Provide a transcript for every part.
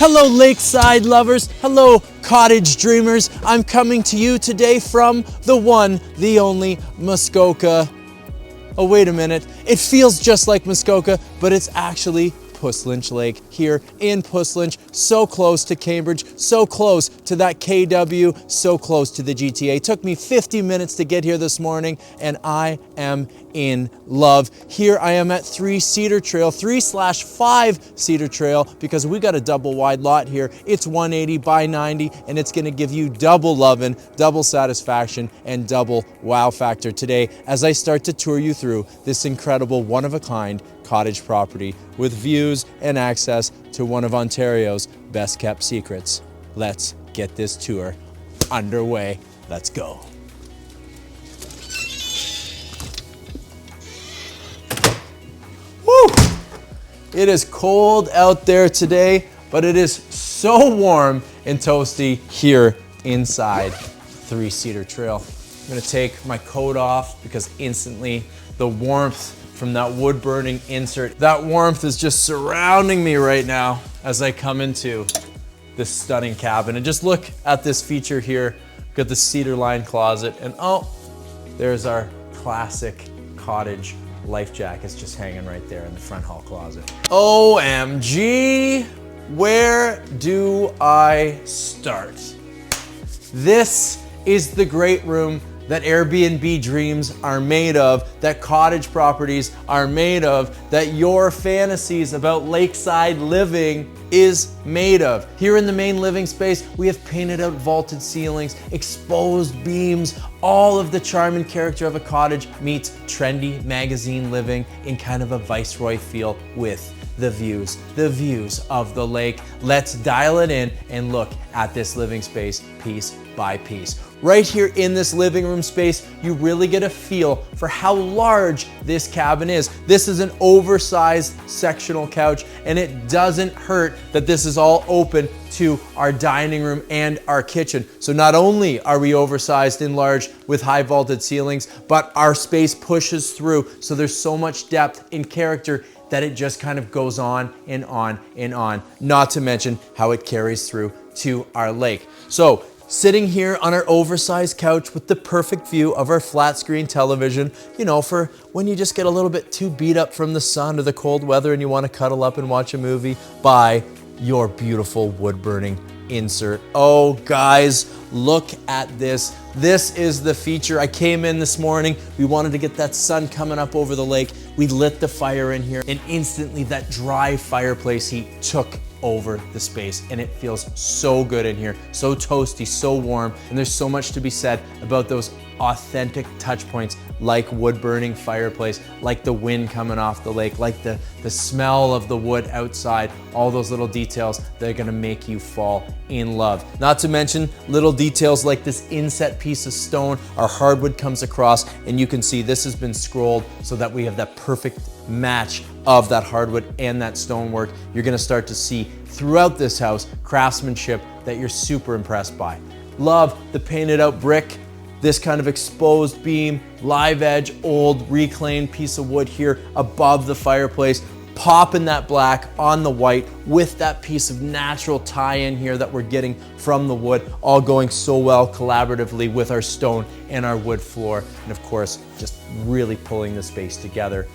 Hello lakeside lovers, hello cottage dreamers. I'm coming to you today from the one, the only Muskoka. Oh wait a minute, it feels just like Muskoka, but it's actually Puslinch Lake here in Puslinch, so close to Cambridge, so close to that KW, so close to the GTA. It took me 50 minutes to get here this morning and I am in love. Here I am at 3 Cedar Trail, 3/5 Cedar Trail, because we got a double wide lot here. It's 180 by 90 and it's gonna give you double lovin', double satisfaction, and double wow factor today as I start to tour you through this incredible one-of-a-kind cottage property with views and access to one of Ontario's best kept secrets. Let's get this tour underway. Let's go. Woo! It is cold out there today, but it is so warm and toasty here inside 3 Cedar Trail. I'm gonna take my coat off because instantly the warmth from that wood burning insert, that warmth is just surrounding me right now as I come into this stunning cabin. And just look at this feature here. We've got the cedar lined closet, and oh, there's our classic cottage life jackets just hanging right there in the front hall closet. OMG, where do I start? This is the great room that Airbnb dreams are made of, that cottage properties are made of, that your fantasies about lakeside living is made of. Here in the main living space, we have painted out vaulted ceilings, exposed beams, all of the charm and character of a cottage meets trendy magazine living in kind of a viceroy feel with the views of the lake. Let's dial it in and look at this living space piece by piece. Right here in this living room space, you really get a feel for how large this cabin is. This is an oversized sectional couch, and it doesn't hurt that this is all open to our dining room and our kitchen. So not only are we oversized and large with high vaulted ceilings, but our space pushes through. So there's so much depth and character that it just kind of goes on and on and on. Not to mention how it carries through to our lake. So sitting here on our oversized couch with the perfect view of our flat screen television, you know, for when you just get a little bit too beat up from the sun or the cold weather and you want to cuddle up and watch a movie, by your beautiful wood burning insert. Oh guys, look at this. This is the feature. I came in this morning, we wanted to get that sun coming up over the lake. We lit the fire in here and instantly that dry fireplace heat took over the space, and it feels so good in here, so toasty, so warm, and there's so much to be said about those authentic touch points like wood burning fireplace, like the wind coming off the lake, like the smell of the wood outside, all those little details that are gonna make you fall in love. Not to mention little details like this inset piece of stone, our hardwood comes across, and you can see this has been scrolled so that we have that perfect match of that hardwood and that stonework. You're gonna start to see throughout this house craftsmanship that you're super impressed by. Love the painted out brick, this kind of exposed beam, live edge, old reclaimed piece of wood here above the fireplace, popping that black on the white with that piece of natural tie-in here that we're getting from the wood, all going so well collaboratively with our stone and our wood floor, and of course, just really pulling the space together.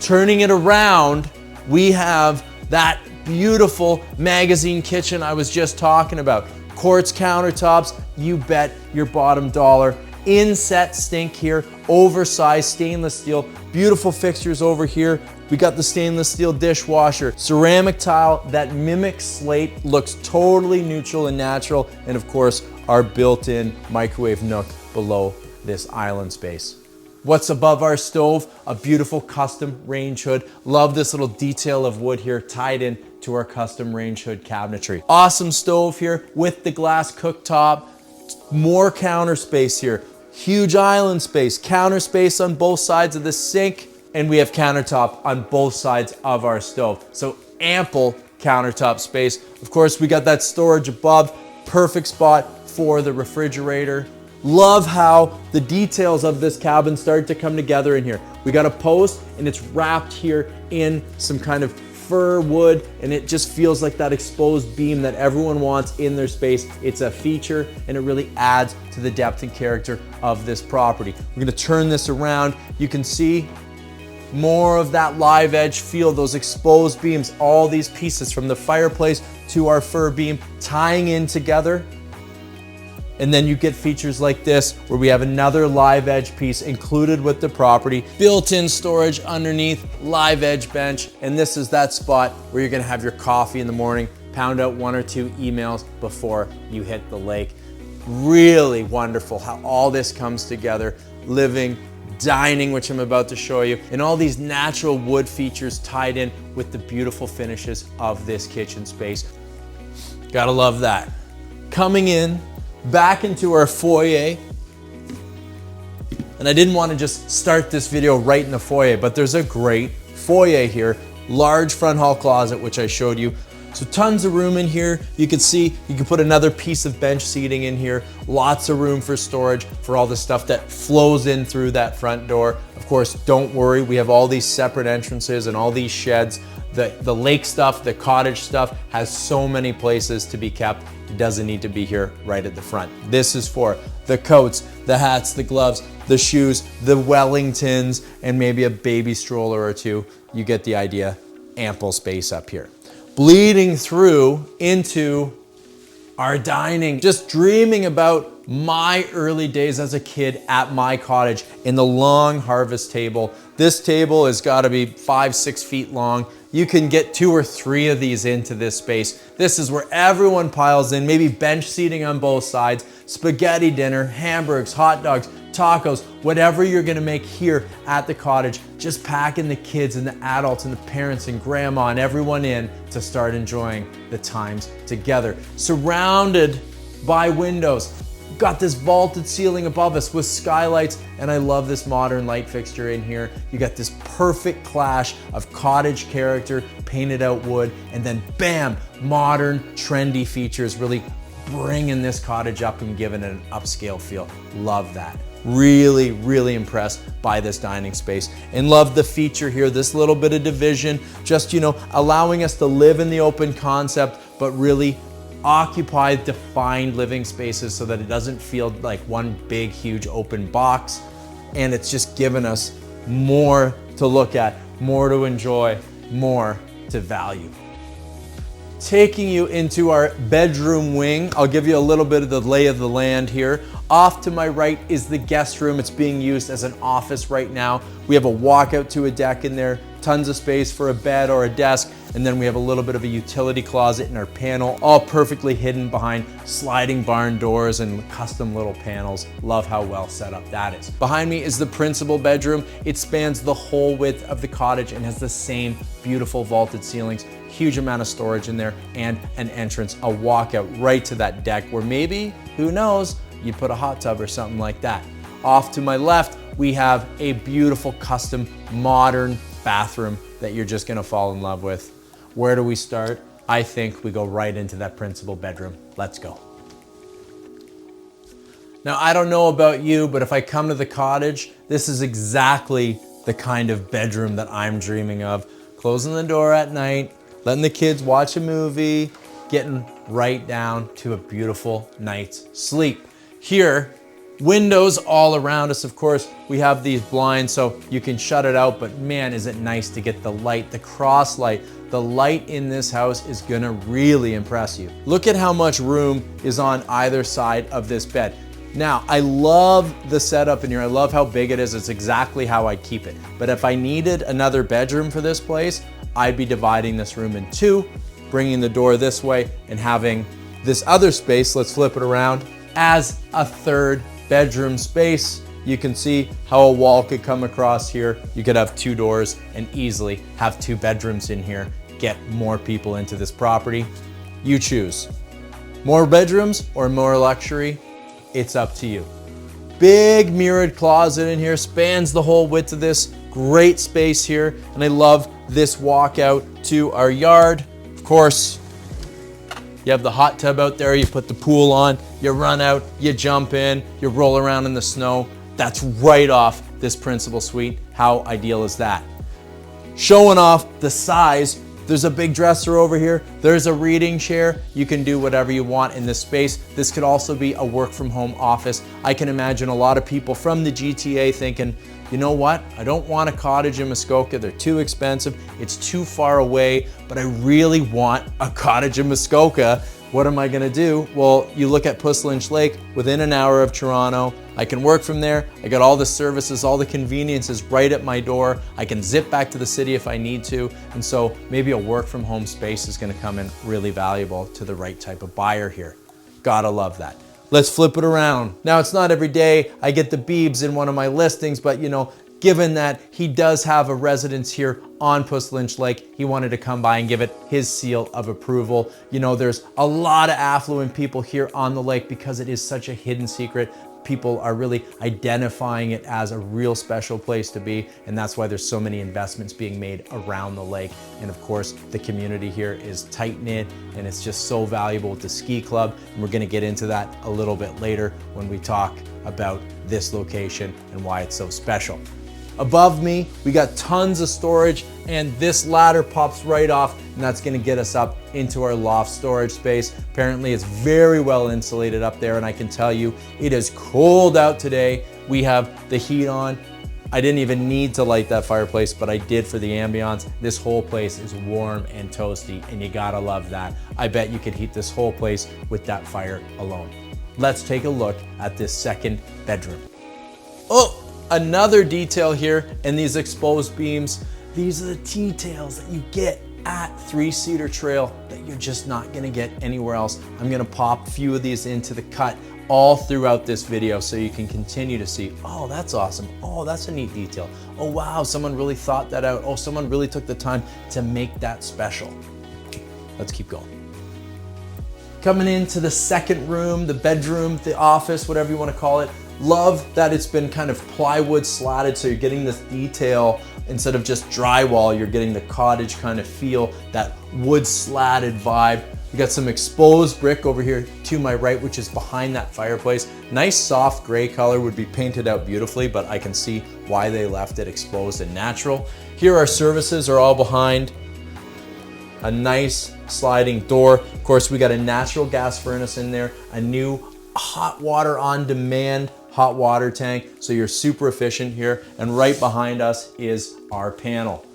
Turning it around, we have that beautiful magazine kitchen I was just talking about. Quartz countertops, you bet your bottom dollar. Inset sink here, oversized stainless steel, beautiful fixtures over here. We got the stainless steel dishwasher, ceramic tile that mimics slate, looks totally neutral and natural, and of course, our built-in microwave nook below this island space. What's above our stove? A beautiful custom range hood. Love this little detail of wood here tied in to our custom range hood cabinetry. Awesome stove here with the glass cooktop. More counter space here. Huge island space, counter space on both sides of the sink, and we have countertop on both sides of our stove. So ample countertop space. Of course, we got that storage above, perfect spot for the refrigerator. Love how the details of this cabin start to come together in here. We got a post and it's wrapped here in some kind of fir wood, and it just feels like that exposed beam that everyone wants in their space. It's a feature, and it really adds to the depth and character of this property. We're gonna turn this around. You can see more of that live edge feel, those exposed beams, all these pieces from the fireplace to our fir beam tying in together. And then you get features like this where we have another live edge piece included with the property, built-in storage underneath, live edge bench. And this is that spot where you're gonna have your coffee in the morning, pound out 1 or 2 emails before you hit the lake. Really wonderful how all this comes together. Living, dining, which I'm about to show you, and all these natural wood features tied in with the beautiful finishes of this kitchen space. Gotta love that. Coming in, back into our foyer. And I didn't want to just start this video right in the foyer, but there's a great foyer here. Large front hall closet, which I showed you. So tons of room in here. You can see, you can put another piece of bench seating in here. Lots of room for storage for all the stuff that flows in through that front door. Of course, don't worry, we have all these separate entrances and all these sheds. The lake stuff, the cottage stuff has so many places to be kept. It doesn't need to be here right at the front. This is for the coats, the hats, the gloves, the shoes, the Wellingtons, and maybe a baby stroller or two. You get the idea. Ample space up here. Bleeding through into our dining. Just dreaming about my early days as a kid at my cottage in the long harvest table. This table has got to be 5-6 feet long. You can get 2 or 3 of these into this space. This is where everyone piles in, maybe bench seating on both sides, spaghetti dinner, hamburgers, hot dogs, tacos, whatever you're gonna make here at the cottage, just packing the kids and the adults and the parents and grandma and everyone in to start enjoying the times together. Surrounded by windows. Got this vaulted ceiling above us with skylights, and I love this modern light fixture in here. You got this perfect clash of cottage character, painted out wood, and then bam, modern trendy features, really bringing this cottage up and giving it an upscale feel. Love that. Really, really impressed by this dining space and love the feature here, this little bit of division, just, you know, allowing us to live in the open concept, but really occupy defined living spaces so that it doesn't feel like one big, huge open box. And it's just given us more to look at, more to enjoy, more to value. Taking you into our bedroom wing, I'll give you a little bit of the lay of the land here. Off to my right is the guest room. It's being used as an office right now. We have a walkout to a deck in there, tons of space for a bed or a desk, and then we have a little bit of a utility closet in our panel, all perfectly hidden behind sliding barn doors and custom little panels. Love how well set up that is. Behind me is the principal bedroom. It spans the whole width of the cottage and has the same beautiful vaulted ceilings, huge amount of storage in there, and an entrance, a walkout right to that deck where maybe, who knows, you put a hot tub or something like that. Off to my left, we have a beautiful custom modern bathroom that you're just gonna fall in love with. Where do we start? I think we go right into that principal bedroom. Let's go. Now, I don't know about you, but if I come to the cottage, this is exactly the kind of bedroom that I'm dreaming of. Closing the door at night, letting the kids watch a movie, getting right down to a beautiful night's sleep. Here, windows all around us, of course. We have these blinds so you can shut it out, but man, is it nice to get the light, the cross light. The light in this house is gonna really impress you. Look at how much room is on either side of this bed. Now, I love the setup in here. I love how big it is. It's exactly how I keep it. But if I needed another bedroom for this place, I'd be dividing this room in 2, bringing the door this way and having this other space, let's flip it around, as a 3rd bedroom space. You can see how a wall could come across here. You could have 2 doors and easily have 2 bedrooms in here. Get more people into this property. You choose. More bedrooms or more luxury? It's up to you. Big mirrored closet in here, spans the whole width of this. Great space here. And I love this walkout to our yard. Of course, you have the hot tub out there, you put the pool on, you run out, you jump in, you roll around in the snow. That's right off this principal suite. How ideal is that? Showing off the size There's a big dresser over here. There's a reading chair. You can do whatever you want in this space. This could also be a work from home office. I can imagine a lot of people from the GTA thinking, you know what? I don't want a cottage in Muskoka. They're too expensive. It's too far away, but I really want a cottage in Muskoka. What am I gonna do? Well, you look at Puslinch Lake, within an hour of Toronto. I can work from there. I got all the services, all the conveniences right at my door. I can zip back to the city if I need to. And so maybe a work from home space is gonna come in really valuable to the right type of buyer here. Gotta love that. Let's flip it around. Now, it's not every day I get the Beebs in one of my listings, but you know, given that he does have a residence here on Puslinch Lake, he wanted to come by and give it his seal of approval. You know, there's a lot of affluent people here on the lake because it is such a hidden secret. People are really identifying it as a real special place to be, and that's why there's so many investments being made around the lake. And of course, the community here is tight-knit, and it's just so valuable with the ski club. And we're gonna get into that a little bit later when we talk about this location and why it's so special. Above me, we got tons of storage, and this ladder pops right off, and that's gonna get us up into our loft storage space. Apparently it's very well insulated up there, and I can tell you it is cold out today. We have the heat on. I didn't even need to light that fireplace, but I did for the ambiance. This whole place is warm and toasty, and you gotta love that. I bet you could heat this whole place with that fire alone. Let's take a look at this second bedroom. Oh! Another detail here in these exposed beams, these are the details that you get at 3 Cedar Trail that you're just not gonna get anywhere else. I'm gonna pop a few of these into the cut all throughout this video so you can continue to see, oh, that's awesome. Oh, that's a neat detail. Oh, wow, someone really thought that out. Oh, someone really took the time to make that special. Let's keep going. Coming into the second room, the bedroom, the office, whatever you wanna call it. Love that it's been kind of plywood slatted, so you're getting this detail instead of just drywall. You're getting the cottage kind of feel, that wood slatted vibe. We got some exposed brick over here to my right, which is behind that fireplace. Nice soft gray color, would be painted out beautifully, but I can see why they left it exposed and natural. Here our services are all behind a nice sliding door. Of course, we got a natural gas furnace in there, a new hot water on demand hot water tank, so you're super efficient here. And right behind us is our panel.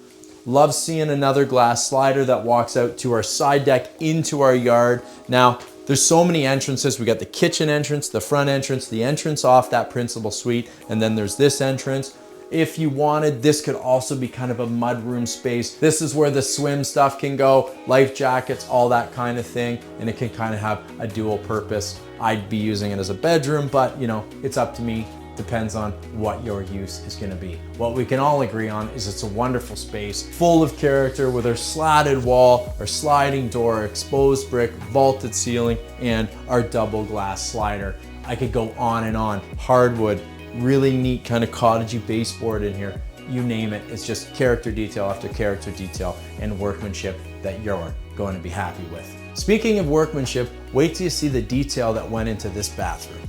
Love seeing another glass slider that walks out to our side deck into our yard. Now, there's so many entrances. We got the kitchen entrance, the front entrance, the entrance off that principal suite, and then there's this entrance. If you wanted, this could also be kind of a mudroom space. This is where the swim stuff can go, life jackets, all that kind of thing, and it can kind of have a dual purpose. I'd be using it as a bedroom, but you know, it's up to me. Depends on what your use is gonna be. What we can all agree on is it's a wonderful space, full of character with our slatted wall, our sliding door, exposed brick, vaulted ceiling, and our double glass slider. I could go on and on. Hardwood, really neat kind of cottagey baseboard in here. You name it, it's just character detail after character detail and workmanship that you're going to be happy with. Speaking of workmanship, wait till you see the detail that went into this bathroom.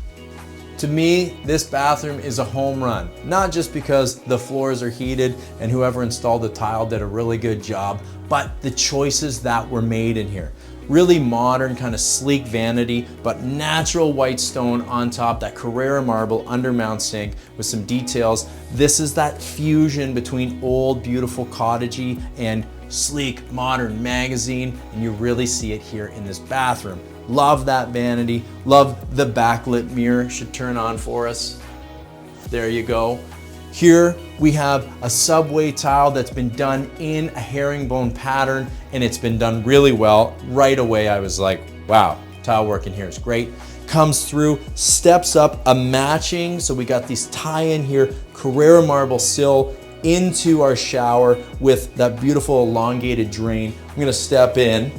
To me, this bathroom is a home run, not just because the floors are heated and whoever installed the tile did a really good job, but the choices that were made in here. Really modern, kind of sleek vanity, but natural white stone on top, that Carrara marble undermount sink with some details. This is that fusion between old, beautiful cottagey and sleek, modern magazine, and you really see it here in this bathroom. Love that vanity, love the backlit mirror. Should turn on for us. There you go. Here we have a subway tile that's been done in a herringbone pattern, and it's been done really well. Right away I was like, wow, tile work in here is great. Comes through, steps up a matching, so we got these tie-in here, Carrara marble sill into our shower with that beautiful elongated drain. I'm gonna step in,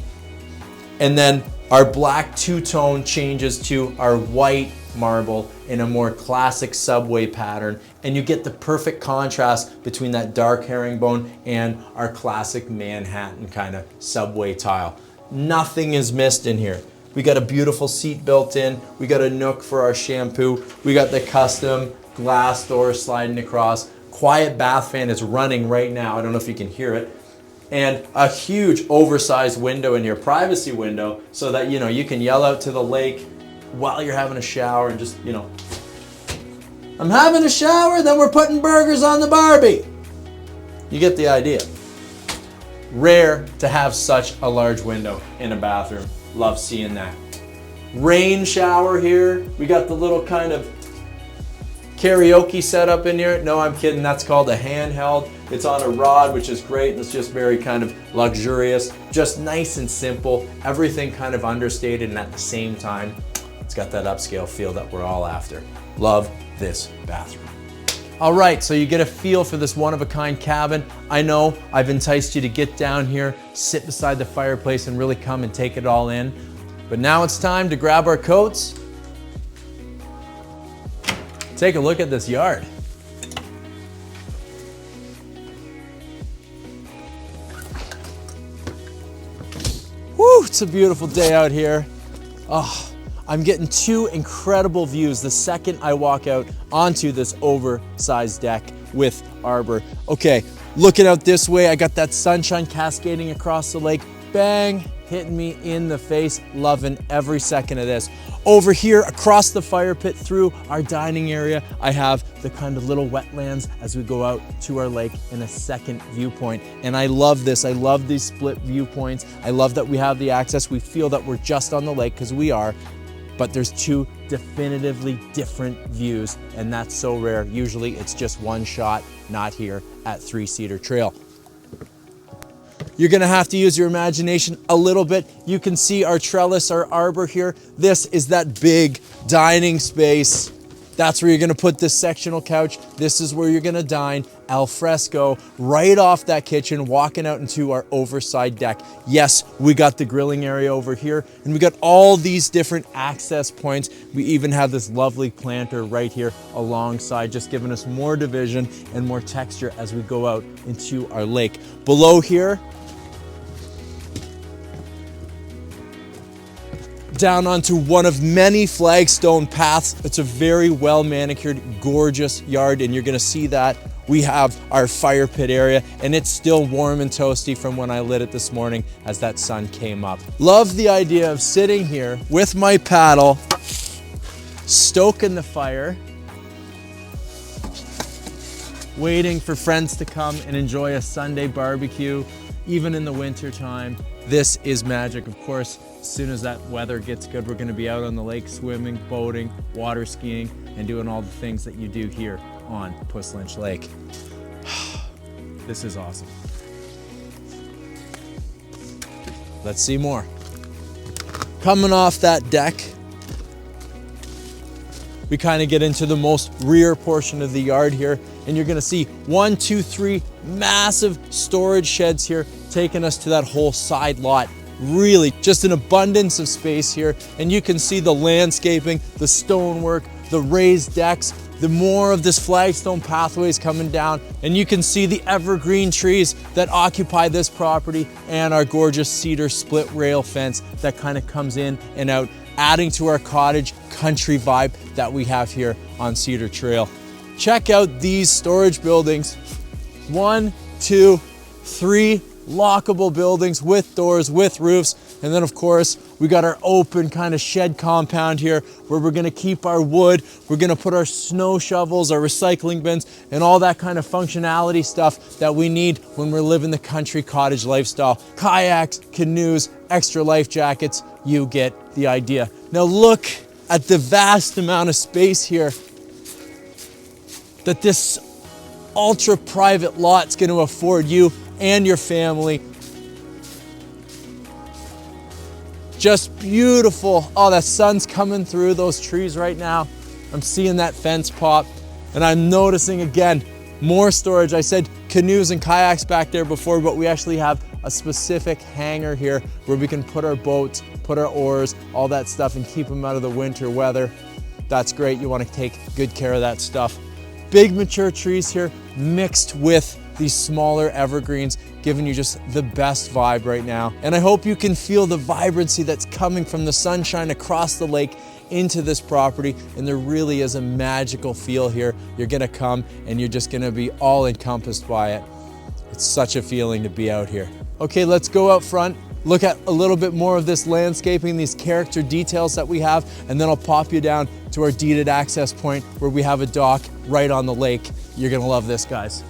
and then our black two-tone changes to our white marble in a more classic subway pattern, and you get the perfect contrast between that dark herringbone and our classic Manhattan kind of subway tile. Nothing is missed in here. We got a beautiful seat built in, we got a nook for our shampoo, we got the custom glass door sliding across. Quiet bath fan is running right now. I don't know if you can hear it. and a huge oversized window in your privacy window so that, you know, you can yell out to the lake while you're having a shower and just, you know, I'm having a shower, then we're putting burgers on the Barbie. You get the idea. Rare to have such a large window in a bathroom. Love seeing that. Rain shower here. We got the little kind of karaoke setup in here. No, I'm kidding. That's called a handheld. It's on a rod, which is great. It's just very kind of luxurious. Just nice and simple. Everything kind of understated, and at the same time, it's got that upscale feel that we're all after. Love this bathroom. All right, so you get a feel for this one-of-a-kind cabin. I know I've enticed you to get down here, sit beside the fireplace, and really come and take it all in. But now it's time to grab our coats. Take a look at this yard. Woo, it's a beautiful day out here. Oh, I'm getting two incredible views the second I walk out onto this oversized deck with arbor. Okay, looking out this way, I got that sunshine cascading across the lake. Bang, hitting me in the face. Loving every second of this. Over here, across the fire pit through our dining area, I have the kind of little wetlands as we go out to our lake in a second viewpoint. And I love this. I love these split viewpoints. I love that we have the access. We feel that we're just on the lake, because we are. But there's two definitively different views, and that's so rare. Usually it's just one shot, not here at 3 Cedar Trail. You're gonna have to use your imagination a little bit. You can see our trellis, our arbor here. This is that big dining space. That's where you're gonna put this sectional couch. This is where you're gonna dine, al fresco, right off that kitchen, walking out into our oversized deck. Yes, we got the grilling area over here, and we got all these different access points. We even have this lovely planter right here alongside, just giving us more division and more texture as we go out into our lake. Below here, down onto one of many flagstone paths. It's a very well manicured, gorgeous yard, and you're gonna see that. We have our fire pit area, and it's still warm and toasty from when I lit it this morning as that sun came up. Love the idea of sitting here with my paddle, stoking the fire, waiting for friends to come and enjoy a Sunday barbecue, even in the winter time. This is magic. Of course, as soon as that weather gets good, we're gonna be out on the lake swimming, boating, water skiing, and doing all the things that you do here on Puslinch Lake. This is awesome. Let's see more. Coming off that deck, we kind of get into the most rear portion of the yard here, and you're gonna see 1, 2, 3 massive storage sheds here, taking us to that whole side lot. Really just an abundance of space here, and you can see the landscaping, the stonework, the raised decks, the more of this flagstone pathways coming down, and you can see the evergreen trees that occupy this property and our gorgeous cedar split rail fence that kind of comes in and out, adding to our cottage country vibe that we have here on Cedar Trail. Check out these storage buildings. 1, 2, 3 lockable buildings with doors, with roofs. And then of course, we got our open kind of shed compound here where we're gonna keep our wood. We're gonna put our snow shovels, our recycling bins, and all that kind of functionality stuff that we need when we're living the country cottage lifestyle. Kayaks, canoes, extra life jackets, you get the idea. Now look at the vast amount of space here that this ultra private lot's gonna afford you and your family. Just beautiful. Oh, that sun's coming through those trees right now. I'm seeing that fence pop, and I'm noticing again, more storage. I said canoes and kayaks back there before, but we actually have a specific hangar here where we can put our boats, put our oars, all that stuff, and keep them out of the winter weather. That's great. You want to take good care of that stuff. Big mature trees here mixed with these smaller evergreens, giving you just the best vibe right now. And I hope you can feel the vibrancy that's coming from the sunshine across the lake into this property. And there really is a magical feel here. You're gonna come and you're just gonna be all encompassed by it. It's such a feeling to be out here. Okay, let's go out front, look at a little bit more of this landscaping, these character details that we have, and then I'll pop you down to our deeded access point where we have a dock right on the lake. You're gonna love this, guys.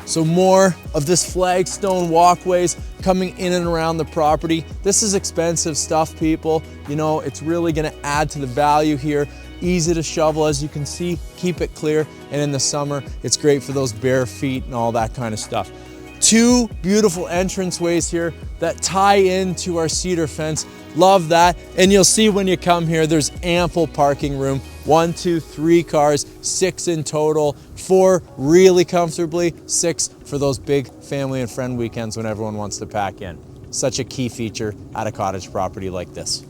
So more of this flagstone walkways coming in and around the property. This is expensive stuff, people. You know, it's really gonna add to the value here. Easy to shovel, as you can see, keep it clear. And in the summer, it's great for those bare feet and all that kind of stuff. Two beautiful entranceways here that tie into our cedar fence. Love that. And you'll see when you come here, there's ample parking room. 1, 2, 3 cars, 6 in total, 4 really comfortably, 6 for those big family and friend weekends when everyone wants to pack in. Such a key feature at a cottage property like this.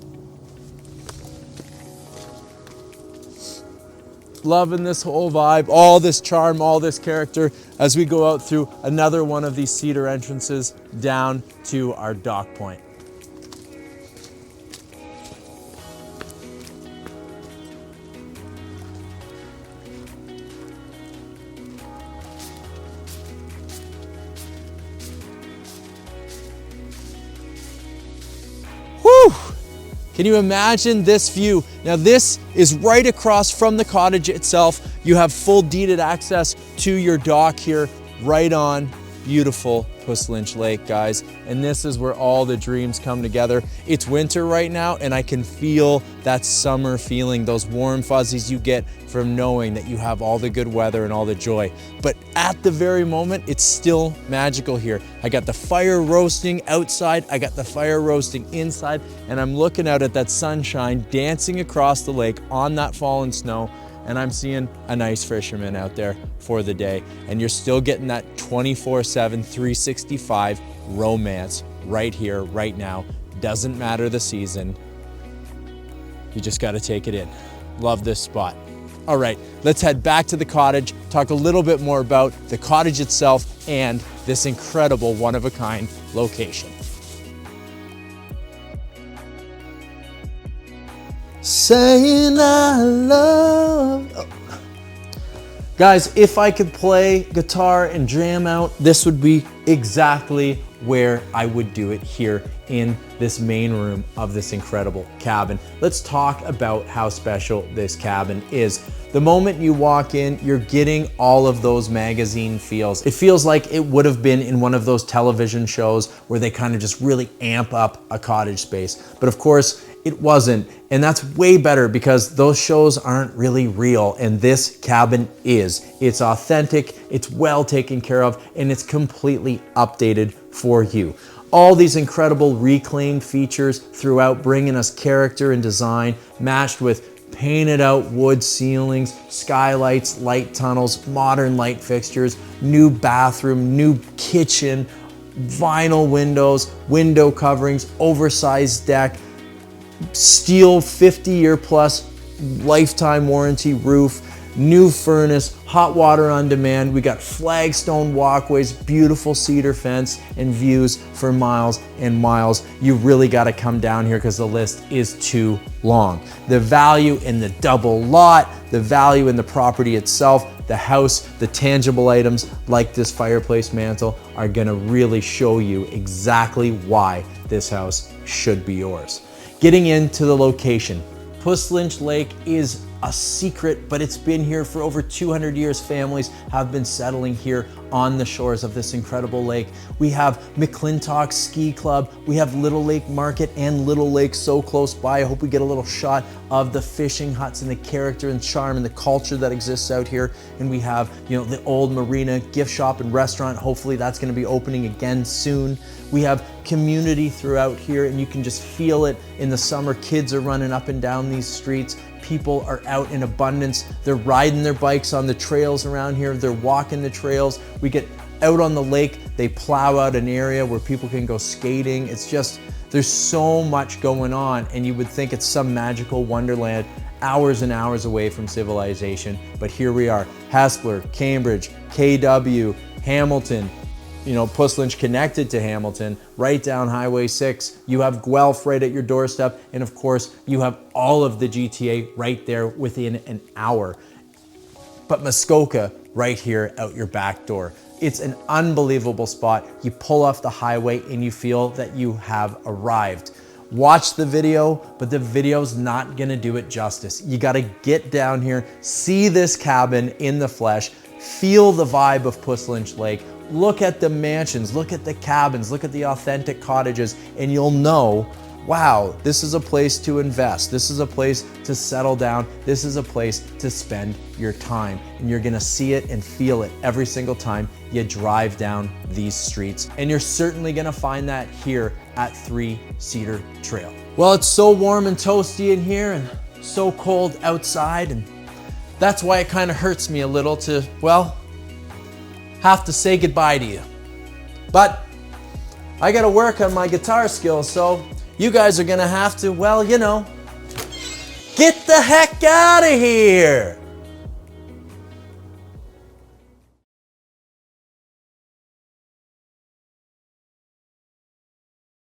Loving this whole vibe, all this charm, all this character as we go out through another one of these cedar entrances down to our dock point. Whew! Can you imagine this view? Now this is right across from the cottage itself. You have full deeded access to your dock here, right on beautiful Puslinch Lake, guys. And this is where all the dreams come together. It's winter right now and I can feel that summer feeling, those warm fuzzies you get from knowing that you have all the good weather and all the joy. But at the very moment, it's still magical here. I got the fire roasting outside, I got the fire roasting inside, and I'm looking out at that sunshine dancing across the lake on that fallen snow, and I'm seeing a nice fisherman out there for the day. And you're still getting that 24/7, 365 romance right here, right now. Doesn't matter the season. You just gotta take it in. Love this spot. All right, let's head back to the cottage, talk a little bit more about the cottage itself and this incredible one-of-a-kind location. Saying I love. Oh. Guys, if I could play guitar and jam out, this would be exactly where I would do it here in this main room of this incredible cabin. Let's talk about how special this cabin is. The moment you walk in, you're getting all of those magazine feels. It feels like it would have been in one of those television shows where they kind of just really amp up a cottage space. But of course, it wasn't. And that's way better because those shows aren't really real. And this cabin is. It's authentic, it's well taken care of, and it's completely updated for you. All these incredible reclaimed features throughout, bringing us character and design, matched with painted out wood ceilings, skylights, light tunnels, modern light fixtures, new bathroom, new kitchen, vinyl windows, window coverings, oversized deck, steel 50-year plus lifetime warranty roof, new furnace, hot water on demand. We got flagstone walkways, beautiful cedar fence, and views for miles and miles. You really got to come down here because the list is too long. The value in the double lot, the value in the property itself, the house, the tangible items like this fireplace mantle are going to really show you exactly why this house should be yours. Getting into the location, Puslinch Lake is a secret, but it's been here for over 200 years. Families have been settling here on the shores of this incredible lake. We have McClintock Ski Club, we have Little Lake Market and Little Lake so close by. I hope we get a little shot of the fishing huts and the character and charm and the culture that exists out here. And we have, you know, the old marina, gift shop and restaurant. Hopefully that's gonna be opening again soon. We have community throughout here and you can just feel it in the summer. Kids are running up and down these streets. People are out in abundance. They're riding their bikes on the trails around here. They're walking the trails. We get out on the lake. They plow out an area where people can go skating. It's just, there's so much going on and you would think it's some magical wonderland hours and hours away from civilization. But here we are, Hespeler, Cambridge, KW, Hamilton, Puslinch connected to Hamilton, right down Highway 6. You have Guelph right at your doorstep. And of course, you have all of the GTA right there within an hour. But Muskoka right here out your back door. It's an unbelievable spot. You pull off the highway and you feel that you have arrived. Watch the video, but the video's not gonna do it justice. You gotta get down here, see this cabin in the flesh, feel the vibe of Puslinch Lake, look at the mansions, look at the cabins, look at the authentic cottages, and you'll know, wow, this is a place to invest. This is a place to settle down. This is a place to spend your time. And you're gonna see it and feel it every single time you drive down these streets. And you're certainly gonna find that here at 3 Cedar Trail. Well, it's so warm and toasty in here and so cold outside. And that's why it kind of hurts me a little to, well, have to say goodbye to you. But I gotta work on my guitar skills, so you guys are gonna have to, well, get the heck out of here.